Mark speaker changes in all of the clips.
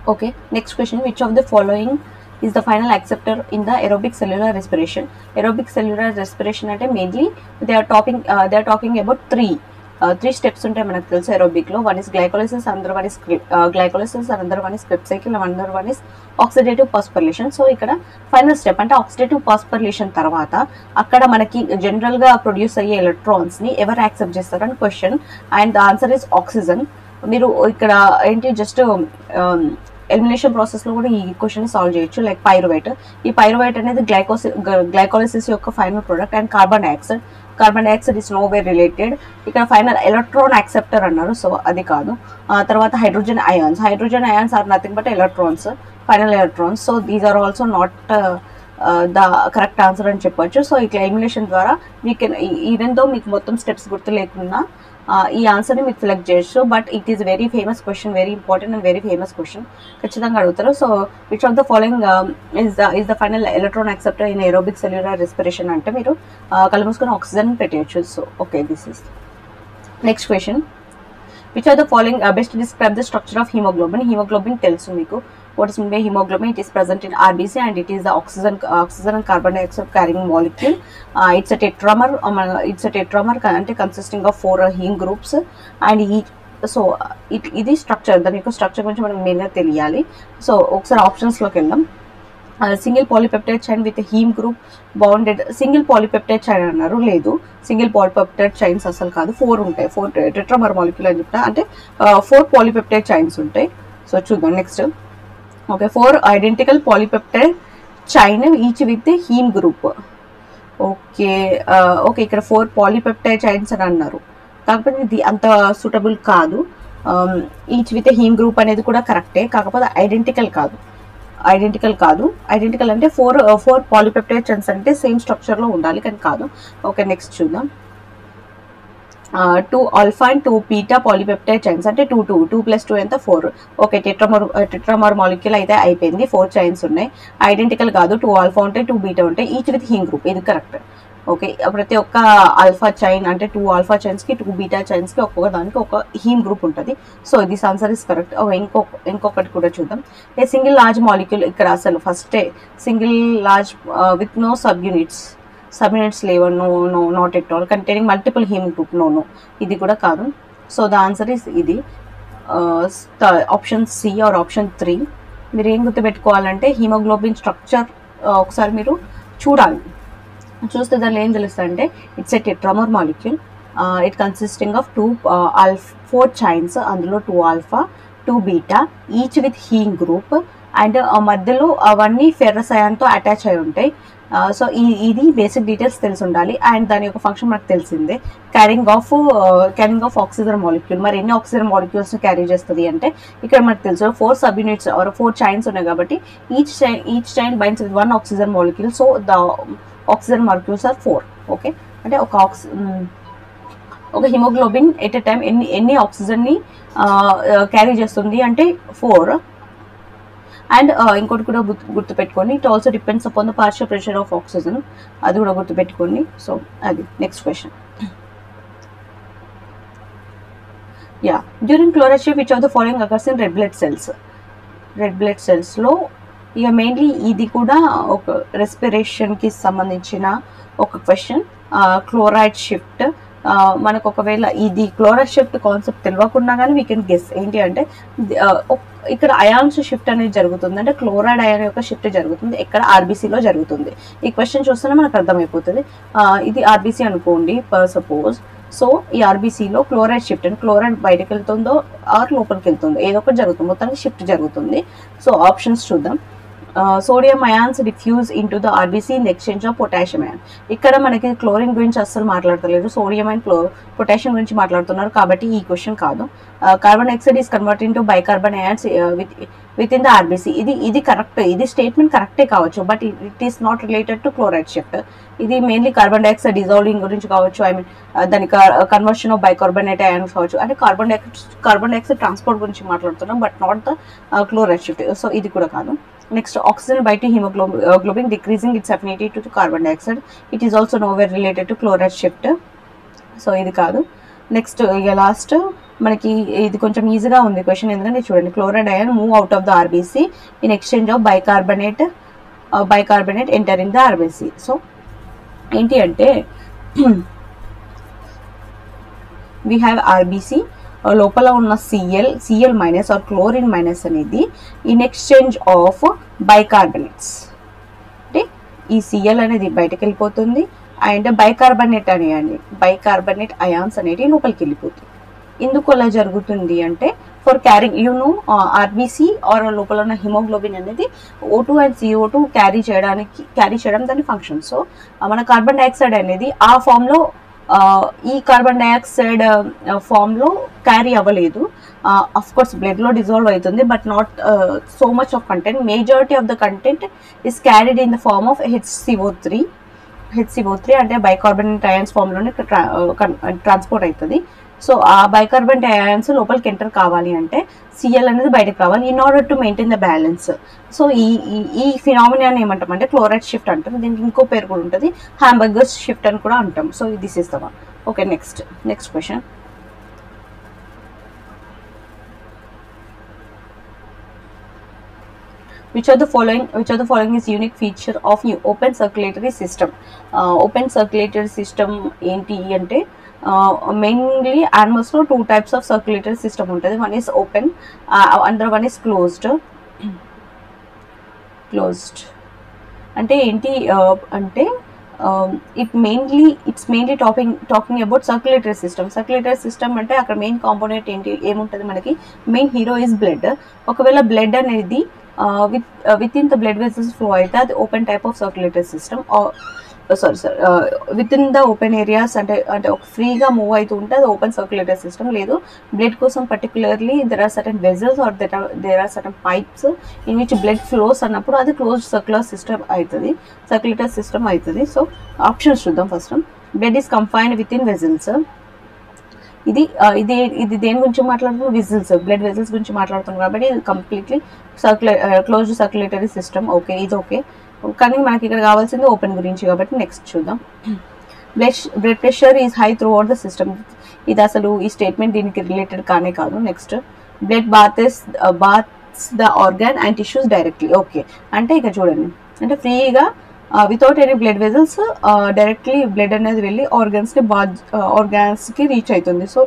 Speaker 1: Okay, next question. Which of the following is the final acceptor in the aerobic cellular respiration? Aerobic cellular respiration అంటే mainly they are talking about three steps ఉంటాయి మనకు తెలుసు aerobic లో. One is glycolysis, another one is glycolysis, another one is Krebs cycle, another one is oxidative phosphorylation. So ఇక్కడ final step అంటే oxidative phosphorylation తర్వాత అక్కడ మనకి జనరల్ గా ప్రొడ్యూస్ అయ్యే ఎలక్ట్రాన్స్ ని ఎవరు యాక్సెప్ట్ చేస్తారని question, and the answer is oxygen. మీరు ఇక్కడ ఏంటి జస్ట్ ఎలిమినేషన్ ప్రాసెస్ లో కూడా ఈ క్వశ్చన్ సాల్వ్ చేయొచ్చు. లైక్ పైరువేట్, ఈ పైరువేట్ అనేది గ్లైకోలిసిస్ యొక్క final product, and carbon dioxide is no way related. ఇక్కడ ఫైనల్ ఎలక్ట్రాన్ యాక్సెప్టర్ అన్నారు, సో అది కాదు. తర్వాత hydrogen ions are nothing but electrons, final electrons. So these are also not the correct answer అని చెప్పొచ్చు. So ఇట్లా elimination ద్వారా మీకు ఈవెన్ దో మీకు మొత్తం స్టెప్స్ గుర్తు లేకున్నా ఈ ఆన్సర్ని మీకు సెలెక్ట్ చేయొచ్చు. But it is very famous question, very important and very famous question, ఖచ్చితంగా అడుగుతారు. So which of the following is the final electron acceptor in aerobic cellular respiration అంటే మీరు కళ్ళు మూసుకొని ఆక్సిజన్ పెట్టేయచ్చు. So okay, this is next question. Which are the following best describe the structure of hemoglobin? Hemoglobin tells you what is meant by hemoglobin. It is present in RBC and it is the oxygen and carbon dioxide carrying molecule. It's a tetramer. It's a tetramer consisting of 4 heme groups, and so ఇది structure. దాని యొక్క structure గురించి మనకు మెయిన్గా తెలియాలి. So ఒకసారి ఆప్షన్స్లోకి వెళ్దాం. Single polypeptide chain with him group bounded. Single polypeptide chain అన్నారు, లేదు. సింగిల్ పాలిపెప్టైడ్ చైన్స్ అసలు కాదు, 4 ఉంటాయి. 4 టెట్రామర్ మాలిక్యూల్ అని చెప్పిన అంటే 4 పాలిపెప్టైడ్ చైన్స్ ఉంటాయి. సో చూద్దాం next. Okay, 4 identical polypeptide chain each with him group. Okay okay, ఇక్కడ 4 పాలిపెప్టైడ్ చైన్స్ అని అన్నారు, కాకపోతే ఇది అంత సూటబుల్ కాదు. ఈచ్ విత్ హీమ్ గ్రూప్ అనేది కూడా కరెక్టే, కాకపోతే ఐడెంటికల్ కాదు. ఐడెంటికల్ అంటే 4 పాలిపెప్టైడ్ చైన్స్ అంటే సేమ్ స్ట్రక్చర్లో ఉండాలి, కానీ కాదు. ఓకే, నెక్స్ట్ చూద్దాం. 2 alpha and 2 beta polypeptide chains అంటే 2 + 2 ఎంత 4. ఓకే, టెట్రామర్ మాలిక్యూల్ అయితే అయిపోయింది, 4 చైన్స్ ఉన్నాయి. ఐడెంటికల్ కాదు, 2 ఆల్ఫా ఉంటాయి, 2 బీటా ఉంటాయి, ఈచ్ విత్ హీమ్ గ్రూప్, ఇది కరెక్ట్. ఓకే, ప్రతి ఒక్క ఆల్ఫా చైన్ అంటే 2 ఆల్ఫా చైన్స్కి 2 బీటా చైన్స్కి ఒక్కొక్క దానికి ఒక హీమ్ గ్రూప్ ఉంటుంది. So this answer is correct. ఇంకొకటి కూడా చూద్దాం. ఏ సింగిల్ లార్జ్ మాలిక్యూల్, ఇక్కడ అసలు ఫస్టే single large with no subunits లేవు, not at all, containing multiple heme group, no, ఇది కూడా కాదు. సో ద ఆన్సర్ ఇస్ ఇది ఆప్షన్ సి ఆర్ ఆప్షన్ 3. మీరు ఏం గుర్తుపెట్టుకోవాలంటే హీమోగ్లోబిన్ స్ట్రక్చర్ ఒకసారి మీరు చూస్తే దానిలో ఏం తెలుస్తుంది అంటే it's a tetramer molecule. It consisting of 4 chains, అందులో 2 alpha 2 beta each with him group, and మధ్యలో అవన్నీ ఫెర్రస్ అయాన్తో అటాచ్ అయి ఉంటాయి. సో ఇది బేసిక్ డీటెయిల్స్ తెలిసి ఉండాలి. అండ్ దాని యొక్క ఫంక్షన్ మనకు తెలిసిందే, క్యారింగ్ ఆఫ్ ఆక్సిజన్ మాలిక్యూల్. మరి ఎన్ని ఆక్సిజన్ మాలిక్యూల్స్ని క్యారీ చేస్తుంది అంటే ఇక్కడ మనకు తెలుసు 4 సబ్ యూనిట్స్ ఆర్ 4 చైన్స్ ఉన్నాయి కాబట్టి each chain binds with 1 oxygen molecule. So the oxygen molecules are 4. Okay, అంటే ఒక హిమోగ్లోబిన్ ఎట్ ఎ టైం ఎన్ని ఆక్సిజన్ని క్యారీ చేస్తుంది అంటే 4. అండ్ ఇంకోటి కూడా గుర్తుపెట్టుకోండి, it also depends upon the partial pressure of oxygen, అది కూడా గుర్తుపెట్టుకోండి. సో అది next question. Yeah, during chloride shift which of the following occurs in red blood సెల్స్లో ఇక మెయిన్లీ ఇది కూడా ఒక రెస్పిరేషన్కి సంబంధించిన ఒక క్వశ్చన్. క్లోరైడ్ షిఫ్ట్ మనకు ఒకవేళ ఇది క్లోరైడ్ షిఫ్ట్ కాన్సెప్ట్ తెలియకుండా కానీ వీ కెన్ గెస్ ఏంటి అంటే ఇక్కడ అయాన్స్ షిఫ్ట్ అనేది జరుగుతుంది, అంటే క్లోరైడ్ అయాన్ యొక్క షిఫ్ట్ జరుగుతుంది, ఎక్కడ ఆర్బీసీలో జరుగుతుంది. ఈ క్వశ్చన్ చూస్తేనే మనకు అర్థమైపోతుంది. ఇది ఆర్బీసీ అనుకోండి సపోజ్. సో ఈ ఆర్బీసీలో క్లోరైడ్ షిఫ్ట్ అంటే క్లోరైడ్ బయటకు వెళ్తుందో ఆర్ లోపలికి వెళ్తుందో ఏదో ఒకటి జరుగుతుంది, మొత్తానికి షిఫ్ట్ జరుగుతుంది. సో ఆప్షన్స్ చూద్దాం. Sodium ions diffuse into the RBC in exchange of potassium ion. ఇక్కడ మనకి క్లోరిన్ గురించి అస్సలు మాట్లాడతలేదు, సోడియం అండ్ పొటాషియం గురించి మాట్లాడుతున్నారు, కాబట్టి ఈ క్వశ్చన్ కాదు. Carbon dioxide is convert into bicarbon ions with in the RBC. ఇది కరెక్ట్, ఇది స్టేట్మెంట్ కరెక్టే కావచ్చు, but it is not related to chloride shift. ఇది మెయిన్లీ కార్బన్ డైఆక్సైడ్ డిజాల్వింగ్ గురించి కావచ్చు, ఐ మీన్ దాని కన్వర్షన్ ఆఫ్ బైకార్బనేట్ అయాన్స్ కావచ్చు, అంటే కార్బన్ డైఆక్సైడ్ ట్రాన్స్పోర్ట్ గురించి మాట్లాడుతున్నాం, but not the chloride shift. So ఇది కూడా కాదు. Next, oxygen binding hemoglobin decreasing its affinity to carbon dioxide. It is also nowhere related to chloride shift. So ఇది కాదు. Next ఇక లాస్ట్ మనకి ఇది కొంచెం ఈజీగా ఉంది క్వశ్చన్, ఎందుకంటే చూడండి, chloride ion move out of the RBC in exchange of bicarbonate entering the RBC. So ఏంటి అంటే వీ హ్యావ్ ఆర్బీసీ, లోపల ఉన్న CL minus or chlorine minus అనేది ఇన్ ఎక్స్చేంజ్ ఆఫ్ బైకార్బోనేట్స్, అంటే ఈ సిఎల్ అనేది బయటకు వెళ్ళిపోతుంది అండ్ బైకార్బోనేట్ అయాన్స్ అనేవి లోపలికి వెళ్ళిపోతుంది. ఎందుకు అలా జరుగుతుంది అంటే ఫర్ క్యారింగ్ ఆర్బీసీ ఆర్ లోపల ఉన్న హిమోగ్లోబిన్ అనేది O2 అండ్ CO2 క్యారీ చేయడం దాని ఫంక్షన్. సో మన కార్బన్ డైఆక్సైడ్ అనేది ఆ ఫామ్లో ఈ కార్బన్ డైఆక్సైడ్ ఫామ్లో క్యారీ అవ్వలేదు. అఫ్ కోర్స్ బ్లడ్లో డిజాల్వ్ అవుతుంది, but not so much of content. Majority of the content is carried in the form of HCO3 అంటే బైకార్బోనేట్ అయాన్స్ ఫామ్లోనే ట్రాన్స్పోర్ట్ అవుతుంది. సో ఆ బైకార్బోనేట్ అయాన్స్ లోపలికి ఎంటర్ కావాలి అంటే సిఎల్ అనేది బయటకు రావాలి in order to maintain the balance. So ఈ ఫినామినాని ఏమంటామంటే క్లోరైడ్ షిఫ్ట్ అంటారు. దీనికి ఇంకో పేరు కూడా ఉంటుంది, హాంబర్గర్స్ షిఫ్ట్ అని కూడా అంటాం. So this is the one. Okay, next question. Which of the following is unique feature of open circulatory system? Open circulatory system ఏంటి అంటే మెయిన్లీ యానిమల్స్లో 2 types of circulatory system ఉంటుంది. One is open, another one is closed. అంటే ఏంటి అంటే it's mainly talking about circulatory system అంటే అక్కడ main component ఏముంటుంది మనకి, మెయిన్ హీరో ఇస్ బ్లడ్. ఒకవేళ బ్లడ్ అనేది within the blood vessels flow అయితే అది open type of circulatory system. With in the open areas అంటే ఫ్రీగా మూవ్ అవుతూ ఉంటే అది ఓపెన్ సర్క్యులేటరీ సిస్టమ్. లేదు, బ్లడ్ కోసం particularly there are certain vessels or there are certain pipes in which blood flows అన్నప్పుడు అది క్లోజ్డ్ సర్క్యులేటరీ సిస్టమ్ అవుతుంది. సో ఆప్షన్స్ చూద్దాం. First, blood is confined within vessels. ఇది దేని గురించి మాట్లాడుతున్నాం, బ్లడ్ వెజల్స్ గురించి మాట్లాడుతున్నాం కాబట్టి ఇది completely closed circulatory system. Okay, ఇది ఓకే. కానీ మనకి ఇక్కడ కావాల్సింది ఓపెన్ గురించి కాబట్టి నెక్స్ట్ చూద్దాం. Blood pressure is high throughout the system. ఇది అసలు ఈ స్టేట్మెంట్ దీనికి రిలేటెడ్ కాదు. Next, blood baths the organ and tissues directly. Okay, అంటే ఇక చూడండి, అంటే ఫ్రీగా without any blood vessels directly blood అనేది వెళ్ళి ఆర్గాన్స్కి రీచ్ అవుతుంది. So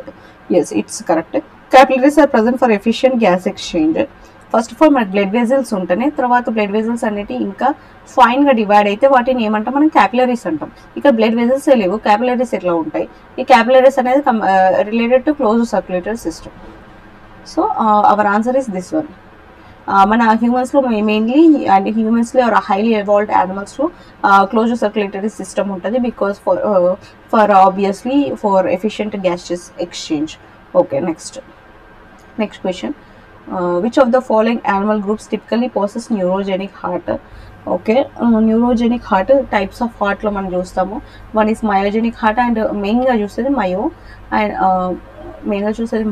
Speaker 1: yes, it's correct. Capillaries are present for efficient gas exchange. First of all మనకి బ్లడ్ వెజల్స్ ఉంటేనే తర్వాత బ్లడ్ వెజల్స్ అనేవి ఇంకా ఫైన్గా డివైడ్ అయితే వాటిని ఏమంటాం మనం, క్యాపిలరీస్ అంటాం. ఇక్కడ బ్లడ్ వెజల్స్ లేవు, క్యాపిలరీస్ ఎట్లా ఉంటాయి? ఈ క్యాపిలరీస్ అనేది related to closed circulatory system. So our answer is this one. మన హ్యూమన్స్లో మెయిన్లీ అండ్ హ్యూమన్స్లో ఆర్ హైలీ ఎవాల్వ్డ్ యానిమల్స్లో క్లోజ్డ్ సర్క్యులేటరీ సిస్టమ్ ఉంటుంది, because for obviously for efficient gases exchange. Okay, next question. Which of the following animal groups typically possess neurogenic heart? Okay, neurogenic heart types of heart lo మనం చూస్తాము. One is myogenic heart and మెయిన్గా చూసేది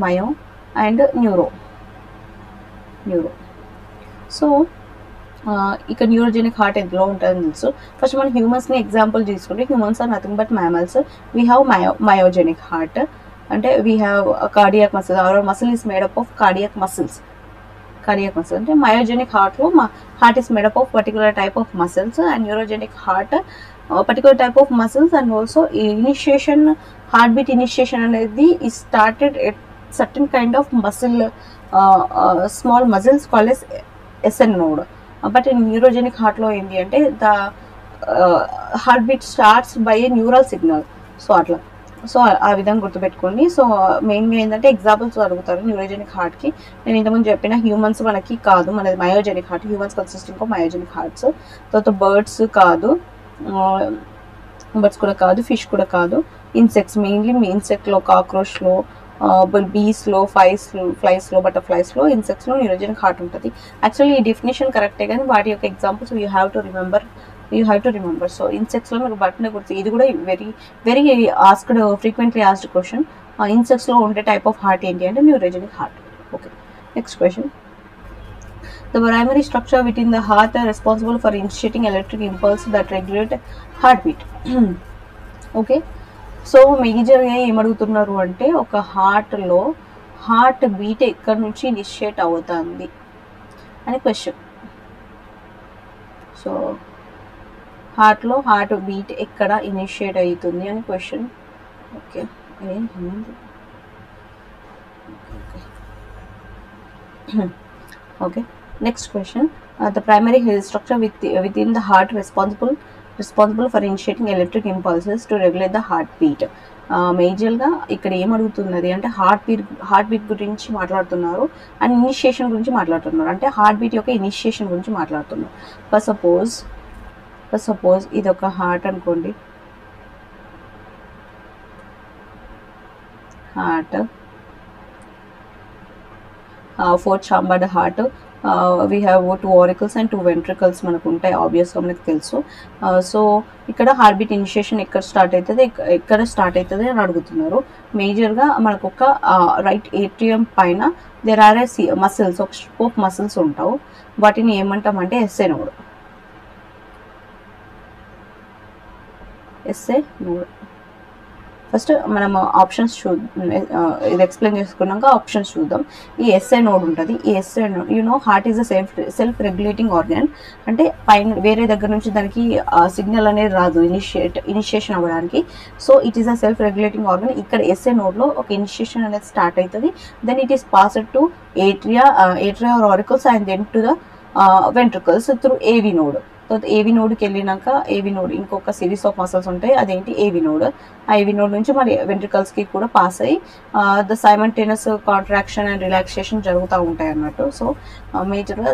Speaker 1: myo and neuro. So ఇక neurogenic heart ఎందులో ఉంటుందని తెలుసు. First మనం హ్యూమన్స్ని ఎగ్జాంపుల్ తీసుకుంటే humans are nothing but mammals. We have myogenic heart, అంటే we have cardiac muscle. Our muscle is made up of cardiac muscles. అంటే మయోజెనిక్ హార్ట్లో heart is made up of particular type of muscles, and neurogenic heart particular type of muscles. And also heart beat initiation అనేది ఈ started at certain kind of muscle, small muscles called as SN node. But neurogenic హార్ట్లో ఏంటి అంటే the heart beat starts by A neural signal. So ఆ విధంగా గుర్తుపెట్టుకోండి. So మెయిన్గా ఏంటంటే ఎగ్జాంపుల్స్ అడుగుతారు న్యూరోజెనిక్ హార్ట్కి. నేను ఇంతకుముందు చెప్పిన హ్యూమన్స్ మనకి కాదు, మనది myogenic heart. Humans consisting of myogenic hearts. తర్వాత బర్డ్స్ కూడా కాదు, ఫిష్ కూడా కాదు. ఇన్సెక్ట్స్ మెయిన్లీ ఇన్సెక్ట్లో కాక్రోచ్లో, బీస్లో, ఫ్లైస్లో, బటర్ఫ్లైస్లో, ఇన్సెక్ట్స్లో న్యూరోజెనిక్ హార్ట్ ఉంటుంది. యాక్చువల్లీ ఈ డెఫినేషన్ కరెక్టే, కానీ వాటి యొక్క examples you have to remember. So ఇన్సెక్ట్స్లో మీకు బట్నే గుర్తు. ఇది కూడా వెరీ ఫ్రీక్వెంట్లీ ఆస్క్డ్ క్వశ్చన్. ఇన్సెక్ట్స్లో ఉండే టైప్ ఆఫ్ హార్ట్ ఏంటి అంటే neurogenic heart. Okay, next question. The primary structure within the heart are responsible for initiating electric impulse that regulate heartbeat. Okay, so మేజర్గా ఏమడుగుతున్నారు అంటే ఒక హార్ట్లో హార్ట్ బీట్ ఎక్కడి నుంచి ఇనిషియేట్ అవుతుంది అని క్వశ్చన్. సో హార్ట్లో హార్ట్ బీట్ ఎక్కడ ఇనిషియేట్ అవుతుంది అని question. Okay okay next question. The primary hair structure within the heart responsible for initiating electric impulses to regulate the heartbeat. మేజర్గా ఇక్కడ ఏమడుగుతున్నది అంటే హార్ట్ బీట్ గురించి మాట్లాడుతున్నారు అండ్ ఇనిషియేషన్ గురించి మాట్లాడుతున్నారు. అంటే హార్ట్ బీట్ యొక్క ఇనిషియేషన్ గురించి మాట్లాడుతున్నారు. ఫర్ సపోజ్ ఇది ఒక హార్ట్ అనుకోండి. Heart fourth chambered heart. We have 2 auricles and 2 ventricles మనకు ఉంటాయి, ఆబ్వియస్గా మనకు తెలుసు. సో ఇక్కడ హార్ట్ బీట్ ఇనిషియేషన్ ఎక్కడ స్టార్ట్ అవుతుంది అని అడుగుతున్నారు. మేజర్గా మనకు ఒక రైట్ ఏట్రియం పైన దేర్ ఆర్ మసిల్స్, ఒక స్ట్రిప్ ఆఫ్ మసిల్స్ ఉంటావు. వాటిని ఏమంటామంటే ఎస్ఏ నోడ్. ఫస్ట్ మనం ఆప్షన్స్ ఇది ఎక్స్ప్లెయిన్ చేసుకున్నాక ఆప్షన్స్ చూద్దాం. ఈ ఎస్ఐ నోడ్ ఉంటుంది. ఈ SI node heart is a self regulating organ. అంటే పైన వేరే దగ్గర నుంచి దానికి సిగ్నల్ అనేది రాదు ఇనిషియేషన్ అవ్వడానికి. So it is a self regulating organ. ఇక్కడ ఎస్ఐ నోడ్లో ఒక ఇనిషియేషన్ అనేది స్టార్ట్ అవుతుంది. Then it is passed to atria or auricles and then to the ventricles through AV node. తర్వాత ఏవి నోడ్కి వెళ్ళినాక ఏవి నోడ్ ఇంకొక సిరీస్ ఆఫ్ మసిల్స్ ఉంటాయి, అదేంటి ఏవి నోడ్. ఆ ఏవి నోడ్ నుంచి మరి వెంట్రికల్స్కి కూడా పాస్ అయ్యి the simultaneous contraction and relaxation జరుగుతూ ఉంటాయి అన్నట్టు. సో మేజర్గా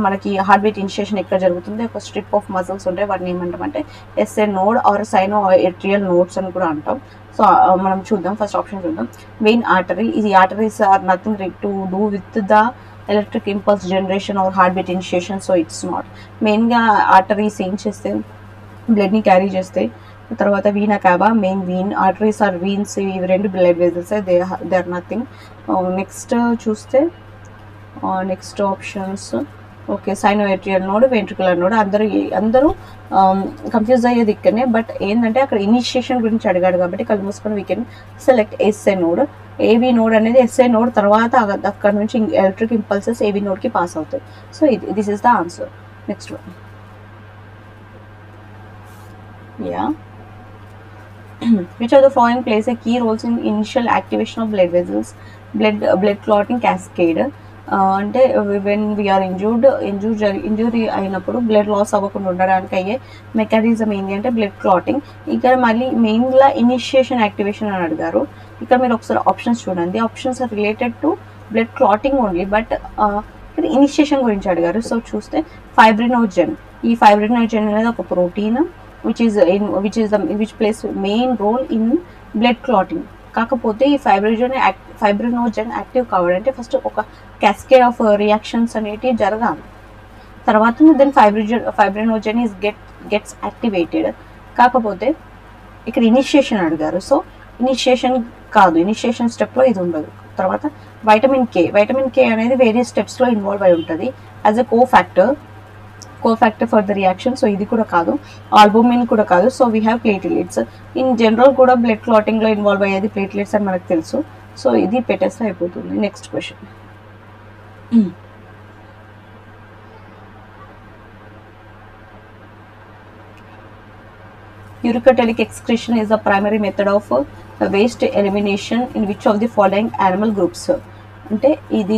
Speaker 1: మనకి హార్ట్ బీట్ ఇనిషియేషన్ ఎక్కడ జరుగుతుంది, ఒక స్ట్రిప్ ఆఫ్ మసిల్స్ ఉంటాయి, వాటిని ఏమంటామంటే SA node or sinoatrial nodes అని కూడా అంటాం. సో మనం చూద్దాం, ఫస్ట్ ఆప్షన్ చూద్దాం. Vein artery. ఈ arteries are nothing to do with the electric impulse generation or heart beat initiation. So it's not. మెయిన్గా ఆర్టరీస్ ఏం చేస్తే బ్లడ్ని క్యారీ చేస్తాయి. తర్వాత vena cava, main vein. Arteries or veins, ఇవి 2 blood vessels, they are nothing. Next చూస్తే next options okay sinoatrial node, ventricular node. అందరూ confuse అయ్యేది ఇక్కడనే. బట్ ఏంటంటే అక్కడ ఇనిషియేషన్ గురించి అడిగాడు కాబట్టి కళ్ళు మూసుకొని we can select SA node. AV node అనేది ఎస్ఐ నోడ్, తర్వాత అక్కడ నుంచి ఎలక్ట్రిక్ ఇంపల్సెస్ ఏవి నోడ్కి పాస్ అవుతాయి. So this is the answer. Next one. Which of the following plays a key roles in initial activation of blood vessels, blood clotting cascade? అంటే when we are injury అయినప్పుడు blood loss అవ్వకుండా ఉండడానికి అయ్యే mechanism ఏంటి అంటే blood clotting. ఇక్కడ మళ్ళీ మెయిన్గా ఇనిషియేషన్ యాక్టివేషన్ అని అడిగారు. ఇక్కడ మీరు ఒకసారి ఆప్షన్స్ చూడండి. Options are related to blood clotting only, but ఇక్కడ ఇనిషియేషన్ గురించి అడిగారు. సో చూస్తే ఫైబ్రినోజెన్. ఈ ఫైబ్రినోజెన్ అనేది ఒక protein which plays main role in blood clotting. కాకపోతే ఈ ఫైబ్రినోజెన్ యాక్టివ్ కావాలంటే ఫస్ట్ ఒక క్యాస్కేడ్ ఆఫ్ రియాక్షన్స్ అనేటివి జరగాలి. తర్వాత దెన్ ఫైబ్రినోజెన్ గెట్స్ యాక్టివేటెడ్. కాకపోతే ఇక్కడ ఇనిషియేషన్ అడిగారు. సో ఇనిషియేషన్ కాదు, ఇనిషియేషన్ స్టెప్లో ఇది ఉండదు. తర్వాత వైటమిన్ కే అనేది వేరే స్టెప్స్లో ఇన్వాల్వ్ అయి ఉంటుంది as a cofactor for the reaction. So ఇది కూడా కాదు, ఆల్బుమిన్ కూడా కాదు. So we have platelets. In general కూడా బ్లడ్ క్లాటింగ్లో ఇన్వాల్వ్ అయ్యేది ప్లేట్లెట్స్ అని మనకు తెలుసు. సో ఇది పెట్టేస్తే అయిపోతుంది. Next question. Uricotelic excretion is the primary method of waste elimination in which of the following animal groups? అంటే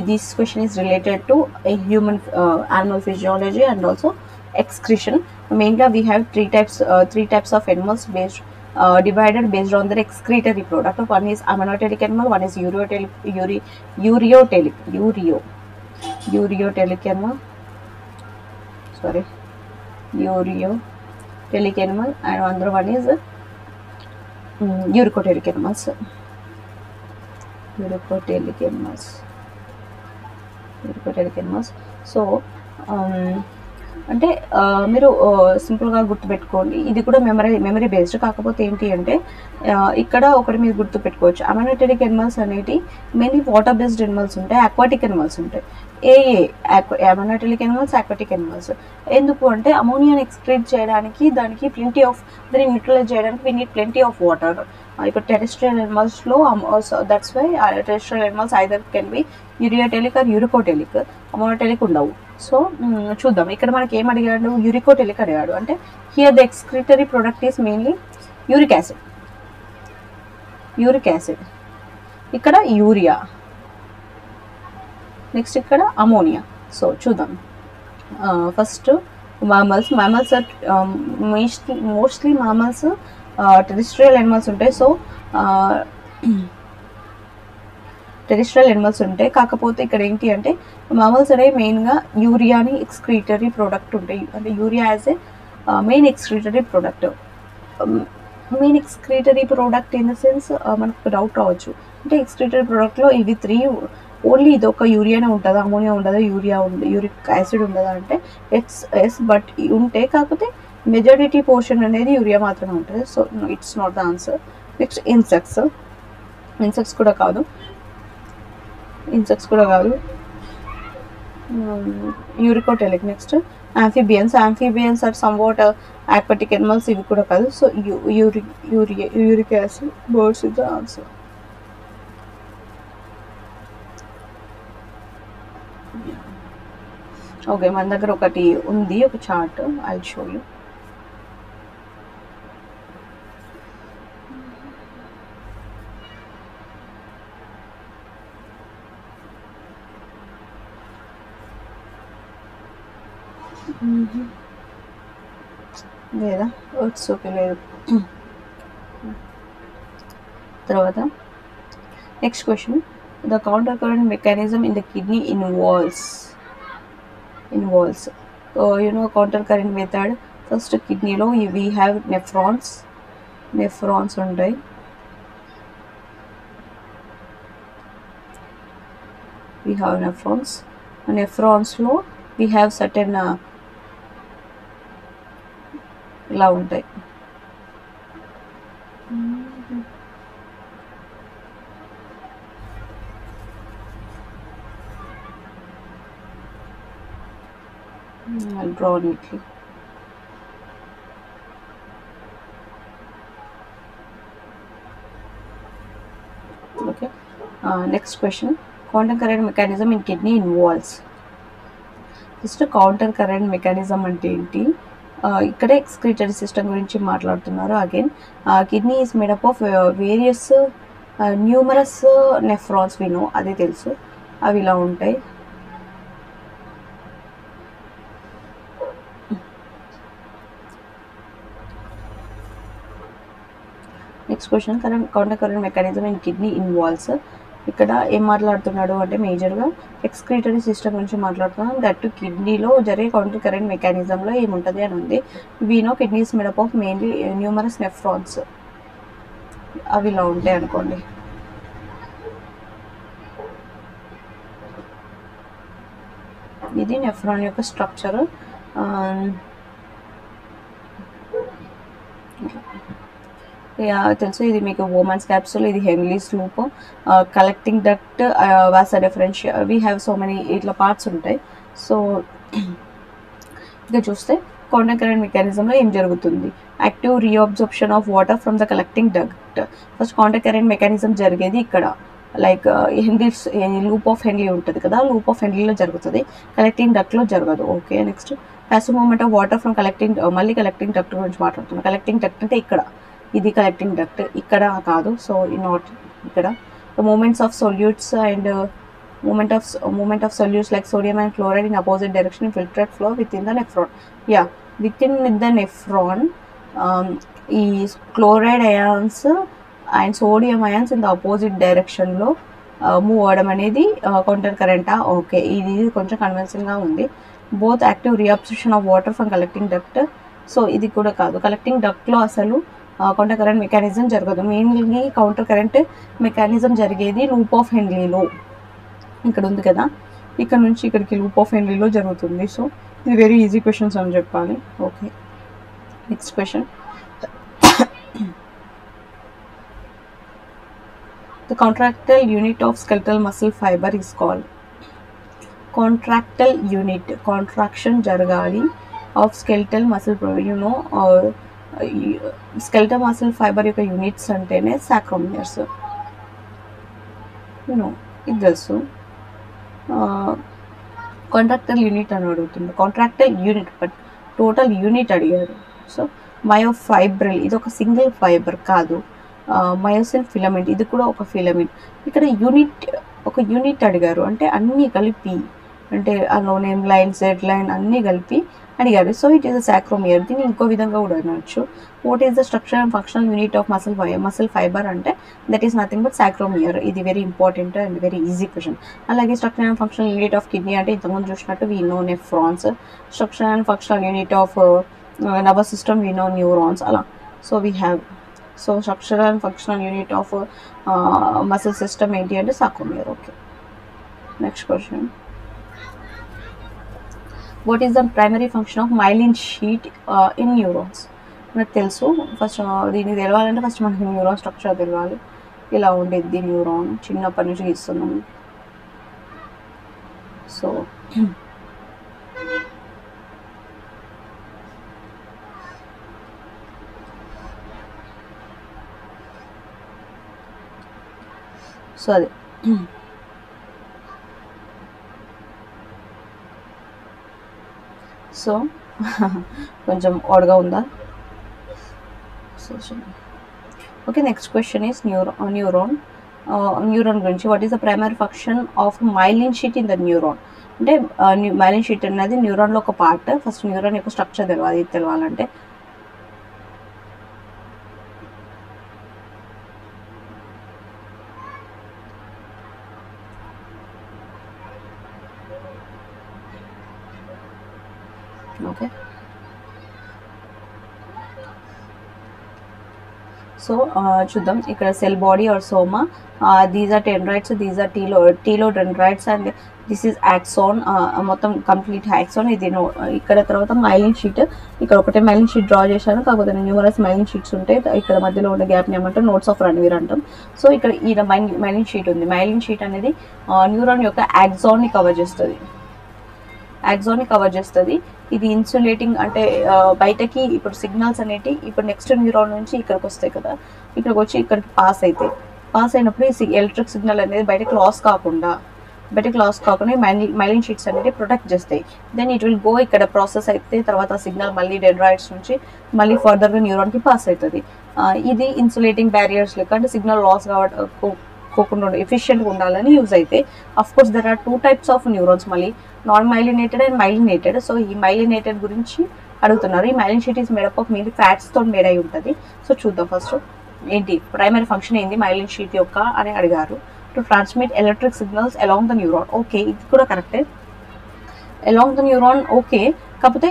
Speaker 1: this question is related to a human animal physiology and also excretion. Mainly we have three types of animals divided based on their excretory product. One is ammonotelic animal, one is ureotelic animal, ureotelic animal, and another one is uricotelic animals. So అంటే మీరు సింపుల్గా గుర్తుపెట్టుకోండి. ఇది కూడా memory based. కాకపోతే ఏంటి అంటే ఇక్కడ ఒకటి మీరు గుర్తుపెట్టుకోవచ్చు. అమైనోటెరిక్ ఎనిమల్స్ అనేవి మెయిన్లీ వాటర్ బేస్డ్ ఎనిమల్స్ ఉంటాయి, అక్వాటిక్ ఎనిమల్స్ ఉంటాయి. Ammonotelic animals, aquatic animals. ఎందుకు అంటే అమోనియాని ఎక్స్క్రీట్ చేయడానికి దానికి ప్లెంటీ ఆఫ్, దాన్ని న్యూట్రలైజ్ చేయడానికి we need plenty of water. ఇప్పుడు టెరెస్ట్రియల్ ఎనిమల్స్లో that's why terrestrial animals either can be ureotelic or uricotelic, ammonotelic ఉండవు. సో చూద్దాం. ఇక్కడ మనకి ఏం అడిగాడు, యూరికోటెలిక్ అడిగాడు. అంటే here the excretory product is mainly uric acid. ఇక్కడ యూరియా, నెక్స్ట్ ఇక్కడ అమోనియా. సో చూద్దాం. First mammals are mostly mammals terrestrial animals ఉంటాయి. సో టెరెస్ట్రియల్ ఎనిమల్స్ ఉంటాయి. కాకపోతే ఇక్కడ ఏంటి అంటే మామల్స్ అనేవి మెయిన్గా యూరియాని ఎక్స్క్రీటరీ ప్రోడక్ట్ ఉంటాయి. అంటే urea as a main excretory product. Main excretory product in the sense మనకు డౌట్ రావచ్చు, అంటే ఎక్స్క్రీటరీ ప్రోడక్ట్లో ఇవి 3 ఓన్లీ ఇది ఒక యూరియానే ఉంటుందా, అమోనియా ఉండదా, యూరిక్ యాసిడ్ ఉండదా అంటే ఎస్ బట్ ఉంటే, కాకపోతే మెజారిటీ పోర్షన్ అనేది యూరియా మాత్రమే ఉంటుంది. So it's not the answer. Next insects కూడా కాదు. Uricotelic. Next amphibians are somewhat aquatic animals, ఇవి కూడా కాదు. So uric acid, birds is the answer. Okay, మన దగ్గర ఒకటి ఉంది, ఒక చార్ట్. I show you. లేదా ఇట్స్ ఓకే, లేదు. తర్వాత next question, the counter current mechanism in the kidney involves. Counter current method. First కిడ్నీలో వీ హ్యావ్ నెఫ్రాన్స్ ఉంటాయి. వీ హ్యావ్ నెఫ్రాన్స్లో వీ హ్యావ్ సర్టెన్ ఇలా ఉంటాయి. I'll draw neatly. Okay. Next question. Counter current mechanism in kidney involves. Just a counter current mechanism అంటే ఏంటి? ఇక్కడ excretory system గురించి మాట్లాడుతున్నారు. Again kidney is made up of various numerous nephrons, we know అది తెలుసు, అవి ఇలా ఉంటాయి. Next question, counter current mechanism in kidney involves. ఇక్కడ ఏం మాట్లాడుతున్నాడు అంటే మేజర్గా ఎక్స్క్రీటరీ సిస్టమ్ గురించి మాట్లాడుతున్నాం. దట్ కిడ్నీలో జరిగే కౌంటర్ కరెంట్ మెకానిజంలో ఏముంటుంది అని ఉంది. We know kidneys made up of mainly numerous nephrons, అవి ఇలా ఉంటాయి అనుకోండి. ఇది నెఫ్రాన్ యొక్క స్ట్రక్చర్. తెలుసు, ఇది మీకు వోమన్స్ క్యాప్సూల్, ఇది Henle's loop, collecting duct, vasa deferentia, we have so many ఇట్లా పార్ట్స్ ఉంటాయి. సో ఇక చూస్తే కౌంటర్ కరెంట్ మెకానిజంలో ఏం జరుగుతుంది, active reabsorption of water from the collecting duct. First counter current mechanism జరిగేది ఇక్కడ, like Henle's loop of Henle ఉంటుంది కదా, లూప్ ఆఫ్ హెన్లీలో జరుగుతుంది, కలెక్టింగ్ డక్ట్లో జరగదు. Okay, next passive movement of water from మళ్ళీ కలెక్టింగ్ డక్ట్ గురించి మాట్లాడుతున్నాం. కలెక్టింగ్ డక్ట్ అంటే ఇక్కడ, ఇది కలెక్టింగ్ డక్ట్, ఇక్కడ కాదు. సో నాట్ ఇక్కడ. Moments of solutes and moment of solutes like sodium and chloride in opposite direction in filtrate flow with in the nephron. With in the nephron ఈ chloride ions and sodium ions in the opposite డైరెక్షన్లో move అవ్వడం అనేది counter కరెంటా? Okay, ఇది కొంచెం కన్విన్సింగ్గా ఉంది. Both active reabsorption of water from collecting duct. So ఇది కూడా కాదు. కలెక్టింగ్ డక్ట్లో అసలు కౌంటర్ కరెంట్ మెకానిజం జరగదు. మెయిన్లీ కౌంటర్ కరెంట్ మెకానిజం జరిగేది లూప్ ఆఫ్ హెన్లీలో, ఇక్కడ ఉంది కదా, ఇక్కడ నుంచి ఇక్కడికి లూప్ ఆఫ్ హెన్లీలో జరుగుతుంది. సో ఇది వెరీ ఈజీ క్వశ్చన్స్ అని చెప్పాలి. Okay, next question. The contractile unit of skeletal muscle fiber is called. Contractile unit, contraction జరగాలి of skeletal muscle fiber. You know, skeletal muscle fiber యొక్క యూనిట్స్ అంటేనే సాక్రోమియర్స్. ఇది తెలుసు. కాంట్రాక్టల్ యూనిట్ అని అడుగుతుంది. Contractile unit but total unit అడిగారు. So మయోఫైబ్రిల్ ఇది ఒక సింగిల్ ఫైబర్ కాదు. మయోసిన్ ఫిలమెంట్ ఇది కూడా ఒక ఫిలమెంట్. ఇక్కడ ఒక యూనిట్ అడిగారు అంటే అన్నీ కలిపి, అంటే నేమ్ లైన్, జెడ్ లైన్ అన్నీ కలిపి అడిగారు. So it is a sarcomere. దీన్ని ఇంకో విధంగా కూడా అనొచ్చు. What is the structure and functional unit of muscle fiber అంటే that is nothing but sarcomere. ఇది very important and very easy question. అలాగే structure and functional unit of kidney అంటే ఇంతకుముందు చూసినట్టు we know nephrons. Structure and functional unit of nervous system we know neurons. అలా so we have structure and functional unit of muscle system ఏంటి అంటే sarcomere. Okay, next question. What is the primary function of myelin sheath in neurons? మనకు తెలుసు. First దీన్ని తెలవాలంటే first మనకి neuron structure తెలవాలి. ఇలా ఉండేది న్యూరాన్, చిన్నప్పటి నుంచి గీస్తున్నాం. సో అది సో కొంచెం ఆడ్గా ఉందా? Okay, next question is neuron గురించి. What is the primary function of myelin sheath in the neuron? అంటే మైలిన్ షీట్ అనేది న్యూరాన్లో ఒక పార్ట్. ఫస్ట్ న్యూరాన్ యొక్క స్ట్రక్చర్ తెలవాలంటే ఓకే. సో చూద్దాం. ఇక్కడ cell body or soma, these are dendrites, these are telodendrites and this is axon. మొత్తం complete axon. ఇది ఇక్కడ తర్వాత మైలిన్ షీట్. ఇక్కడ ఒకటే మైలిన్ షీట్ డ్రా చేశాను, కాకపోతే న్యూమరస్ మైలిన్ షీట్స్ ఉంటాయి. ఇక్కడ మధ్యలో ఉన్న గ్యాప్ని ఏమంటాం? నోట్స్ ఆఫ్ రణ్వీర్ అంటాం. సో ఇక్కడ ఈ మైలిన్ షీట్ ఉంది. మైలిన్ షీట్ అనేది న్యూరాన్ యొక్క యాక్సాన్ని కవర్ చేస్తుంది. ఇది ఇన్సులేటింగ్ అంటే బయటకి ఇప్పుడు సిగ్నల్స్ అనేవి ఇప్పుడు నెక్స్ట్ న్యూరాన్ నుంచి ఇక్కడికి వస్తాయి కదా, ఇక్కడికి వచ్చి ఇక్కడికి పాస్ అయినప్పుడు ఈ ఎలక్ట్రిక్ సిగ్నల్ అనేది బయటకి లాస్ కాకుండా మైలిన్ షీట్స్ అనేది ప్రొటెక్ట్ చేస్తాయి. దెన్ ఇట్ విల్ గో ఇక్కడ ప్రాసెస్ అయితే తర్వాత సిగ్నల్ మళ్ళీ డెండ్రైట్స్ నుంచి మళ్ళీ ఫర్దర్గా న్యూరాన్కి పాస్ అవుతుంది. ఇది ఇన్సులేటింగ్ బ్యారియర్స్ లెక్క అంటే సిగ్నల్ లాస్ కాకుండా ఎఫిషియెంట్గా ఉండాలని యూజ్ అయితే. Of course there are 2 types of neurons, మళ్ళీ non myelinated and myelinated. So ఈ మైలినేటెడ్ గురించి అడుగుతున్నారు. ఈ myelin sheath is made up of mainly ఫ్యాట్స్తో మేడ్ అయి ఉంటుంది. సో చూద్దాం ఫస్ట్ ఏంటి ప్రైమరీ ఫంక్షన్ ఏంది మైలిన్ షీట్ యొక్క అని అడిగారు. To transmit electric signals along the neuron. Okay, ఇది కూడా కరెక్టే, అలాంగ్ ద న్యూరాన్. ఓకే, కాకపోతే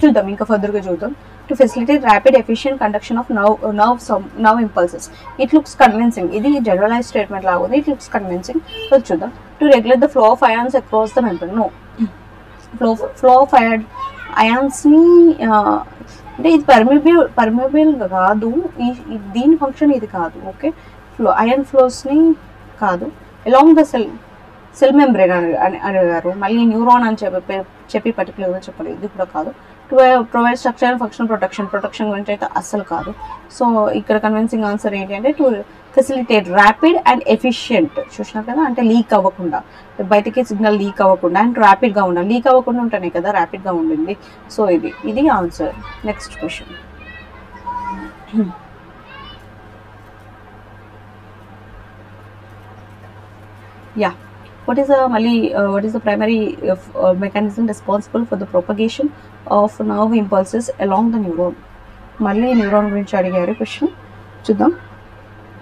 Speaker 1: చూద్దాం ఇంకా ఫర్దర్గా చూద్దాం. To facilitate rapid efficient conduction of nerve impulses. It looks convincing. ఇది generalized statement లాగా ఉంది. It looks convincing. సో చూద్దాం. To regulate the flow of ions across the membrane. No. Flow of ions ని అంటే ఇది పర్మిబుల్ కాదు. దీని ఫంక్షన్ ఇది కాదు. ఓకే, ఐరన్ ఫ్లోస్ని కాదు. అలాంగ్ ద సెల్ మెంబ్రేన్ అని అడిగారు. మళ్ళీ న్యూరాన్ అని చెప్పి పర్టికులర్గా చెప్పలేదు. ఇది కూడా కాదు. To provide structure and functional protection గురించి అయితే అస్సలు కాదు. సో ఇక్కడ కన్విన్సింగ్ ఆన్సర్ ఏంటి అంటే to facilitate rapid and efficient. చూసినా కదా, అంటే లీక్ అవ్వకుండా, బయటకి సిగ్నల్ లీక్ అవ్వకుండా అండ్ ర్యాపిడ్గా ఉండాలి. లీక్ అవ్వకుండా ఉంటేనే కదా ర్యాపిడ్గా ఉండింది. సో ఇది answer. Next question. What is the primary mechanism responsible for the propagation of nerve impulses along the neuron? మళ్ళీ న్యూరాన్ గురించి అడిగారు క్వశ్చన్. చూద్దాం.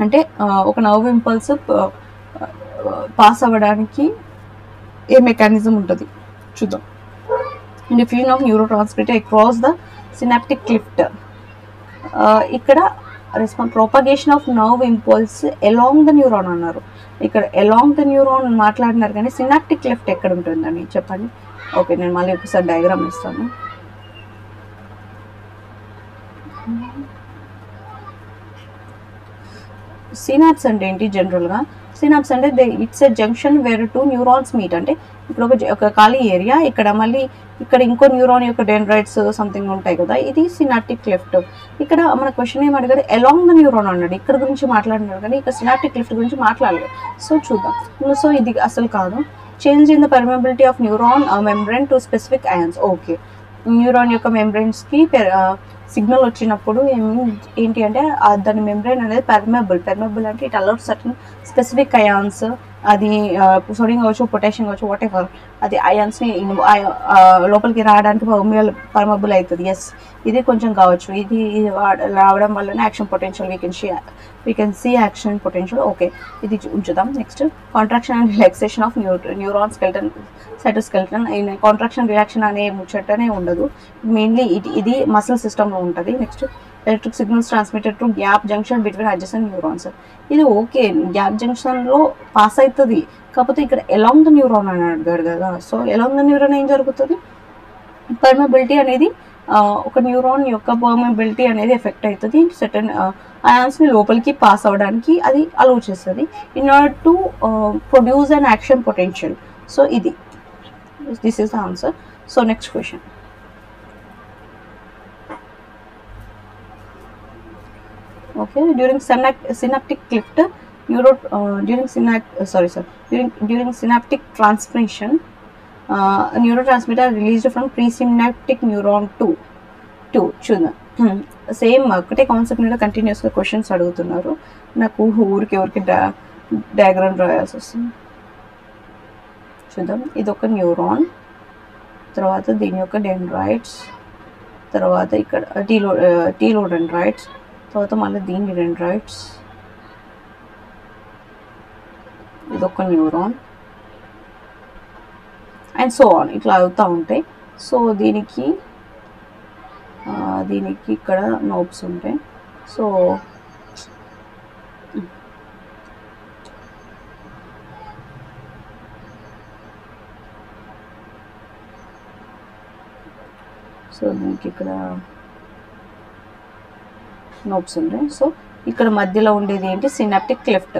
Speaker 1: అంటే ఒక నర్వ్ ఇంపల్స్ పాస్ అవ్వడానికి ఏ మెకానిజం ఉంటుంది చూద్దాం. Diffusion of neurotransmitter across the synaptic cleft. ఇక్కడ propagation of nerve impulse along the neuron అన్నారు. ఇక్కడ along the neuron మాట్లాడినారు కానీ సినాప్టిక్ క్లెఫ్ట్ ఎక్కడ ఉంటుందని చెప్పండి. ఓకే, నేను మళ్ళీ ఒకసారి డయాగ్రామ్ ఇస్తాను. సినాప్స్ అంటే ఏంటి? జనరల్గా సినాప్స్ అంటే it's a junction where two neurons meet. అంటే ఇక్కడ ఒక ఖాళీ ఏరియా, ఇక్కడ మళ్ళీ ఇక్కడ ఇంకో న్యూరాన్ యొక్క డెండ్రైట్స్ సంథింగ్ ఉంటాయి కదా, ఇది సినాప్టిక్ క్లెఫ్ట్. ఇక్కడ మన క్వశ్చన్ ఏం అడిగారు? అలాంగ్ ద న్యూరాన్ అన్నాడు. ఇక్కడ గురించి మాట్లాడినారు కానీ ఇక్కడ సినాప్టిక్ క్లెఫ్ట్ గురించి మాట్లాడలేదు. సో చూద్దాం. సో ఇది అసలు కాదు. Change in the permeability of neuron membrane to specific ions. Okay, neuron యొక్క మెంబ్రెన్స్కి సిగ్నల్ వచ్చినప్పుడు ఏంటి అంటే దాని మెంబ్రెన్ అనేది పెర్మబుల్ అంటే it allows certain specific ions, అది సోడియం కావచ్చు, పొటాషియం కావచ్చు, వాట్ ఎవర్, అది అయాన్స్ని లోపలికి రావడానికి పర్మబుల్ అవుతుంది. ఎస్, ఇది కొంచెం కావచ్చు. ఇది రావడం వల్లనే action potential we can see action potential. Okay, ఇది ఉంచుదాం. Next, contraction and relaxation of neuron skeleton, cytoskeleton. Contraction reaction అనే ముచ్చటనే ఉండదు, మెయిన్లీ ఇది మసిల్ సిస్టంలో ఉంటుంది. Next, electric signals transmitted to gap junction between adjacent neurons. ఇది ఓకే, గ్యాప్ జంక్షన్లో పాస్ అవుతుంది, కాకపోతే ఇక్కడ అలాంగ్ ద న్యూరాన్ అని అడిగాడు కదా. సో అలాంగ్ ద న్యూరాన్ ఏం జరుగుతుంది? పర్మబిలిటీ అనేది ఒక న్యూరాన్ యొక్క పర్మబిలిటీ అనేది ఎఫెక్ట్ అవుతుంది. సర్టన్ అయాన్స్ని లోపలికి పాస్ అవ్వడానికి అది అలౌ చేస్తుంది in order to produce an action potential. So this is the answer. So next question. Okay, during synaptic cleft during synaptic transmission, a neurotransmitter released from presynaptic neuron 2 చూద్దాం. Same ఒకటే concept మీద కంటిన్యూస్గా questions అడుగుతున్నారు. నాకు ఊరికి diagram రాయాల్సి వస్తుంది. చూద్దాం. ఇది ఒక న్యూరాన్, తర్వాత దీని యొక్క డెండ్రైట్స్, తర్వాత ఇక్కడ టీలో డెండ్రైట్స్, తర్వాత మళ్ళీ దీని డెండ్రైట్స్, ఇదొక న్యూరాన్ అండ్ సో ఆన్, ఇట్లా అవుతూ ఉంటాయి. సో దీనికి ఇక్కడ నోబ్స్ ఉంటాయి. సో దీనికి ఇక్కడ నోబ్స్ ఉంటాయి. సో ఇక్కడ మధ్యలో ఉండేది ఏంటి? Synaptic cleft.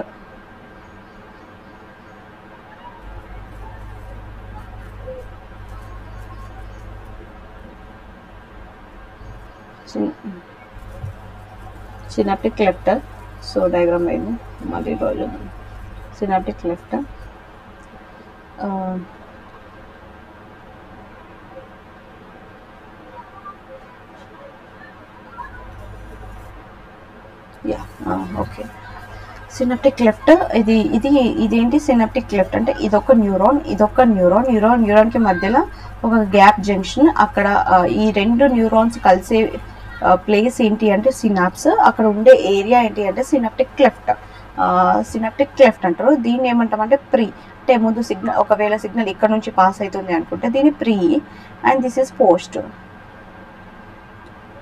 Speaker 1: Synaptic cleft. So diagram అయింది, మళ్ళీ రోజు synaptic cleft. Okay, synaptic cleft. ఇదేంటి సినాప్టిక్ క్లెఫ్ట్ అంటే ఇదొక న్యూరాన్కి మధ్యలో ఒక గ్యాప్ జంక్షన్. అక్కడ ఈ రెండు న్యూరాన్స్ కలిసే ప్లేస్ ఏంటి అంటే సినాప్స్. అక్కడ ఉండే ఏరియా ఏంటి అంటే సినాప్టిక్ క్లెఫ్ట్ అంటారు. దీన్ని ఏమంటామంటే ప్రీ, అంటే ముందు సిగ్నల్, ఒకవేళ సిగ్నల్ ఇక్కడ నుంచి పాస్ అవుతుంది అనుకుంటే దీన్ని pre and this is post,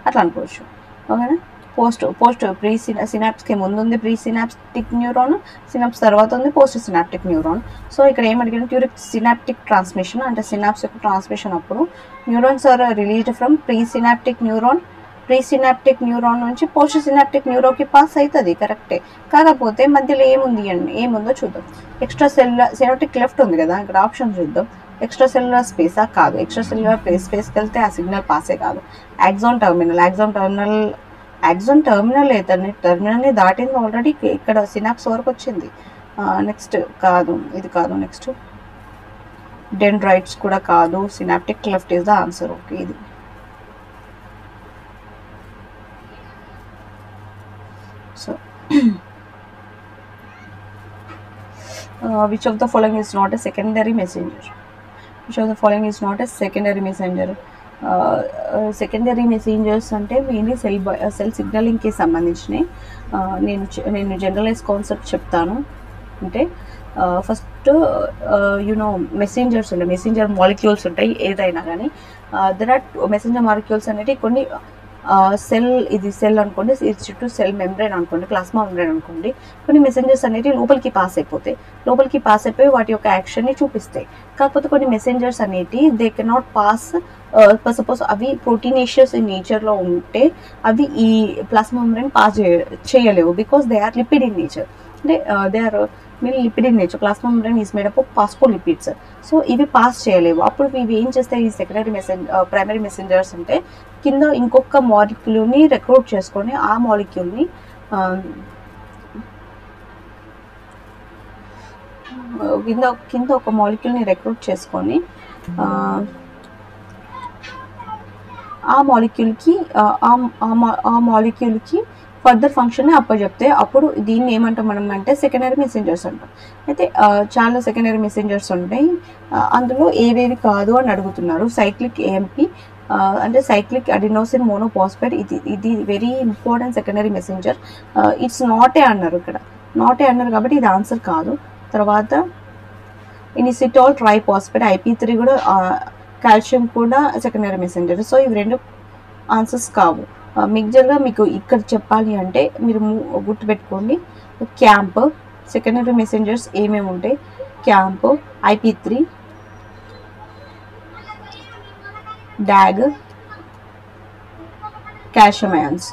Speaker 1: అట్లా అనుకోవచ్చు. ఓకేనా? పోస్ట్ ప్రీ సినాప్స్కి ముందు ఉంది ప్రీ సినాప్టిక్ న్యూరాన్, సినాప్స్ తర్వాత ఉంది పోస్ట్ సినాప్టిక్ న్యూరాన్. సో ఇక్కడ ఏమడిగిన డ్యూరింగ్ సినాప్టిక్ ట్రాన్స్మిషన్ అంటే సినాప్స్ యొక్క ట్రాన్స్మిషన్ అప్పుడు neurons are released from presynaptic neuron నుంచి పోస్ట్ సినాప్టిక్ న్యూరోకి పాస్ అవుతుంది, కరెక్టే. కాకపోతే మధ్యలో ఏముందో చూద్దాం. ఎక్స్ట్రా సినాప్టిక్ క్లెఫ్ట్ ఉంది కదా, ఇక్కడ ఆప్షన్ చూద్దాం. ఎక్స్ట్రా సెల్యులర్ స్పేసా? కాదు. ఎక్స్ట్రా సెల్యులర్ స్పేస్కి వెళ్తే ఆ సిగ్నల్ పాసే కాదు. యాక్సాన్ టర్మినల్ టర్మినల్ని దాటింది ఆల్రెడీ, ఇక్కడ సినాప్స్ వరకు వచ్చింది. నెక్స్ట్ కాదు, ఇది కాదు. నెక్స్ట్ డెండ్రైట్స్ కూడా కాదు. Synaptic cleft is the answer. Okay, ఇది so which of the following is not a secondary messenger? Secondary messengers అంటే మెయిన్లీ సెల్ సిగ్నలింగ్కి సంబంధించినవి. నేను జనరలైజ్ కాన్సెప్ట్ చెప్తాను. అంటే ఫస్ట్ మెసెంజర్స్ ఉంటాయి, మెసెంజర్ మాలిక్యూల్స్ ఉంటాయి ఏదైనా కానీ. దెర్ ఆర్ మెసెంజర్ మాలిక్యూల్స్ అనేవి కొన్ని సెల్, ఇది సెల్ అనుకోండి, ఇది చుట్టూ సెల్ మెంబ్రేన్ అనుకోండి, ప్లాస్మా మెంబ్రేన్ అనుకోండి. కొన్ని మెసెంజర్స్ అనేవి లోపలికి పాస్ అయిపోయి వాటి యొక్క యాక్షన్ని చూపిస్తాయి. కాకపోతే కొన్ని మెసెంజర్స్ అనేవి దే కెనాట్ పాస్. సపోజ్ అవి ప్రోటీనేషియస్ ఇన్ నేచర్లో ఉంటే అవి ఈ ప్లాస్మా మెంబ్రేన్ పాస్ చేయలేవు, because they are lipid in nature. అంటే they are lipid in nature. Plasma membrane is made up of phospholipids. So ఇవి పాస్ చేయలేవు. అప్పుడు ఇవి ఏం చేస్తాయి, ఈ ప్రైమరీ మెసెంజర్స్ అంటే కింద ఇంకొక మాలిక్యూల్ని రిక్రూట్ చేసుకొని ఆ మాలిక్యూల్ని కింద ఒక మాలిక్యూల్ని రిక్రూట్ చేసుకొని ఆ మాలిక్యూల్కి ఫర్దర్ ఫంక్షన్ అప్పచెప్తే అప్పుడు దీన్ని ఏమంటాం మనం అంటే సెకండరీ మెసెంజర్స్ అంటాం. అయితే చాలా సెకండరీ మెసెంజర్స్ ఉంటాయి. అందులో ఏవేవి కాదు అని అడుగుతున్నారు. సైక్లిక్ ఏఎంపి అంటే సైక్లిక్ అడినోసిన్ మోనోపాస్పేట్, ఇది very important secondary messenger. It's not a అన్నారు, ఇక్కడ నాట్ ఏ అన్నారు కాబట్టి ఇది ఆన్సర్ కాదు. తర్వాత ఇనిసిటాల్ ట్రైపాస్పేట్, IP3 కూడా కాల్షియం కూడా సెకండరీ మెసెంజర్. సో ఇవి రెండు ఆన్సర్స్ కావు. మేజర్గా మీకు ఇక్కడ చెప్పాలి అంటే మీరు గుర్తుపెట్టుకోండి. క్యాంప్ సెకండరీ మెసెంజర్స్ ఏమేమి ఉంటాయి, cAMP, IP3, DAG, calcium ions,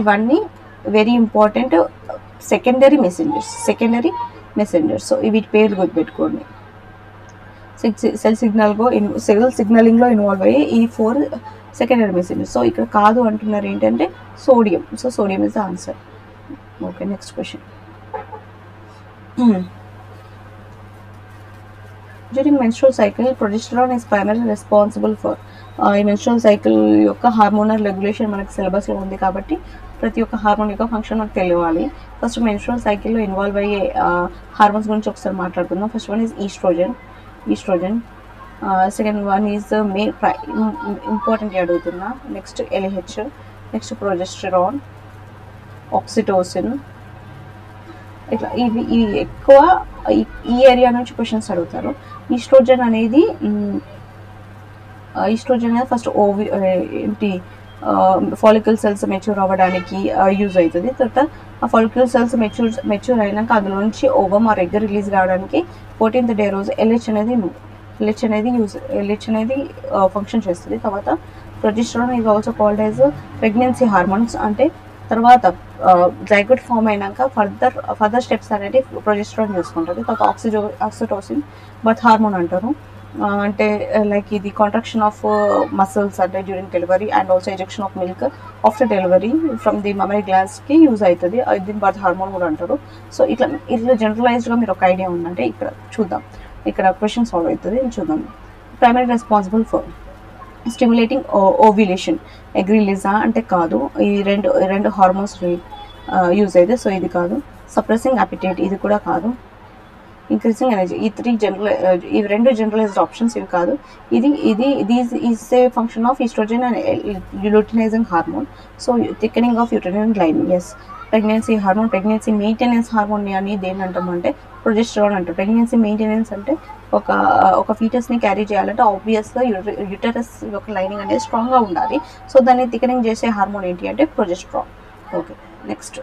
Speaker 1: ఇవన్నీ very important secondary messengers. So వీటి పేర్లు గుర్తుపెట్టుకోండి. సెల్ సిగ్నలింగ్లో ఇన్వాల్వ్ అయ్యి ఈ 4 సెకండరీ మెసెంజర్స్. సో ఇక్కడ కాదు అంటున్నారు ఏంటంటే sodium. So sodium is the answer. Okay, next question. During menstrual cycle progesterone is primary responsible for. ఈ మెన్స్ట్రువల్ సైకిల్ యొక్క హార్మోనల్ రెగ్యులేషన్ మనకి సిలబస్లో ఉంది కాబట్టి ప్రతి ఒక్క హార్మోన్ యొక్క ఫంక్షన్ మనకు తెలియాలి. ఫస్ట్ మెన్స్ట్రువల్ సైకిల్లో ఇన్వాల్వ్ అయ్యే హార్మోన్స్ గురించి ఒకసారి మాట్లాడుకుందాం. First one is estrogen. Second one is important అడుగుతున్నా. Next LH, next progesterone, oxytocin. ఇట్లా ఇవి ఎక్కువ ఈ ఏరియా నుంచి క్వశ్చన్స్ అడుగుతారు. ఈస్ట్రోజన్ అనేది ఫస్ట్ ఏంటి ఫాలికల్ సెల్స్ మెచ్యూర్ అవ్వడానికి యూజ్ అవుతుంది. తర్వాత ఆ ఫాలికల్ సెల్స్ మెచ్యూర్ అయినాక అందులో నుంచి ఓవమ్ ఆర్ ఎగ్ రిలీజ్ కావడానికి 14th డే రోజు LH అనేది ఫంక్షన్ చేస్తుంది. తర్వాత progesterone is also called as pregnancy hormones. అంటే తర్వాత జైగోట్ ఫామ్ అయినాక ఫర్దర్ స్టెప్స్ అనేది ప్రొజెస్టెరాన్ చూసుకుంటుంది. తర్వాత ఆక్సిటోసిన్ బర్త్ హార్మోన్ అంటారు. అంటే లైక్ ఇది కాంట్రాక్షన్ ఆఫ్ మసిల్స్ అంటే during delivery and also ejection of milk after delivery from the mammary గ్లాస్కి యూజ్ అవుతుంది. దీన్ని బర్త్ హార్మోన్ కూడా అంటారు. సో ఇట్లా జనరలైజ్డ్గా మీరు ఒక ఐడియా ఉందంటే ఇక్కడ చూద్దాం. ఇక్కడ క్వశ్చన్ సాల్వ్ అవుతుంది, చూద్దాం. Primary responsible for stimulating ovulation, egg రిలీజా అంటే కాదు. ఈ రెండు హార్మోన్స్ యూజ్ అయితే, సో ఇది కాదు. సప్రెసింగ్ అపిటైట్, ఇది కూడా కాదు. ఇంక్రీజింగ్ ఎనర్జీ, ఈ రెండు జనరలైజ్డ్ ఆప్షన్స్, ఇవి కాదు. These is a function of estrogen and luteinizing hormone. So thickening of uterine lining. Yes, pregnancy hormone, pregnancy maintenance hormone అని దేని అంటామంటే ప్రొజెస్టెరాన్ అంటారు. ప్రెగ్నెన్సీ మెయింటెనెన్స్ అంటే ఒక ఫీటస్ని క్యారీ చేయాలంటే ఆబ్వియస్గా యూటరస్ యొక్క లైనింగ్ అనేది స్ట్రాంగ్గా ఉండాలి. సో దాన్ని థిక్కెనింగ్ చేసే హార్మోన్ ఏంటి అంటే ప్రొజెస్టెరాన్. Okay, next.